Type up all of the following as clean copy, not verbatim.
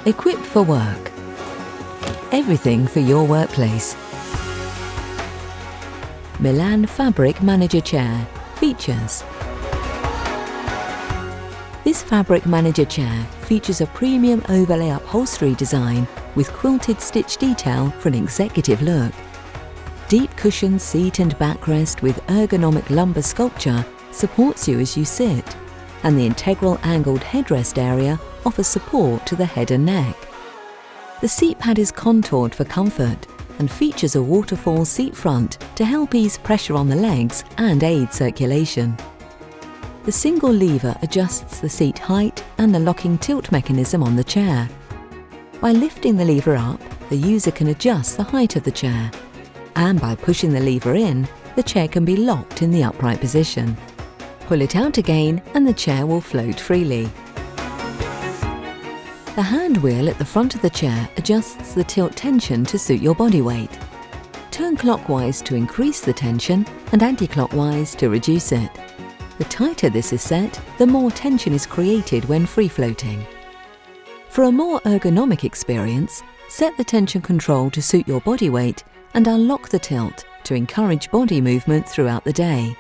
Equipped for work. Everything for your workplace. Milan Fabric Manager Chair. Features. This Fabric Manager Chair features a premium overlay upholstery design with quilted stitch detail for an executive look. Deep cushioned seat and backrest with ergonomic lumbar sculpture supports you as you sit, and the integral angled headrest area offers support to the head and neck. The seat pad is contoured for comfort and features a waterfall seat front to help ease pressure on the legs and aid circulation. The single lever adjusts the seat height and the locking tilt mechanism on the chair. By lifting the lever up, the user can adjust the height of the chair, and by pushing the lever in, the chair can be locked in the upright position. Pull it out again and the chair will float freely. The hand wheel at the front of the chair adjusts the tilt tension to suit your body weight. Turn clockwise to increase the tension and anti-clockwise to reduce it. The tighter this is set, the more tension is created when free-floating. For a more ergonomic experience, set the tension control to suit your body weight and unlock the tilt to encourage body movement throughout the day.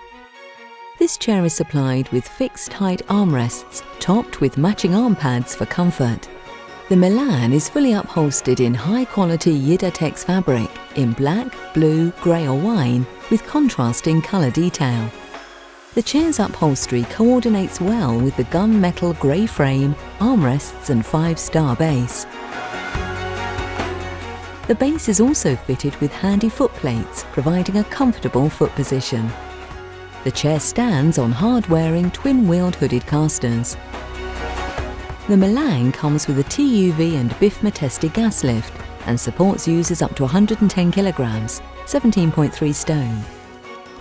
This chair is supplied with fixed height armrests topped with matching arm pads for comfort. The Milan is fully upholstered in high-quality Yidatex fabric in black, blue, grey or wine with contrasting colour detail. The chair's upholstery coordinates well with the gunmetal grey frame, armrests and 5-star base. The base is also fitted with handy foot plates, providing a comfortable foot position. The chair stands on hard-wearing twin-wheeled hooded casters. The Milan comes with a TUV and BIFMA-tested gas lift and supports users up to 110 kilograms, 17.3 stone.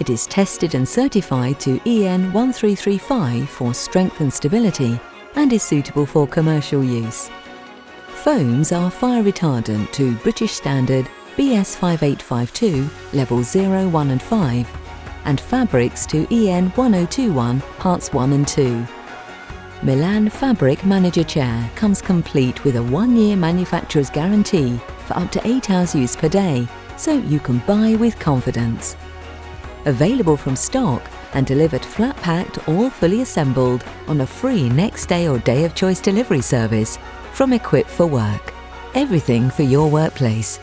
It is tested and certified to EN 1335 for strength and stability and is suitable for commercial use. Foams are fire retardant to British Standard BS 5852 Level 0, 1 and 5 and fabrics to EN 1021 Parts 1 and 2. Milan Fabric Manager Chair comes complete with a 1-year manufacturer's guarantee for up to 8 hours use per day, so you can buy with confidence. Available from stock and delivered flat-packed or fully assembled on a free next day or day of choice delivery service from Equipped for Work. Everything for your workplace.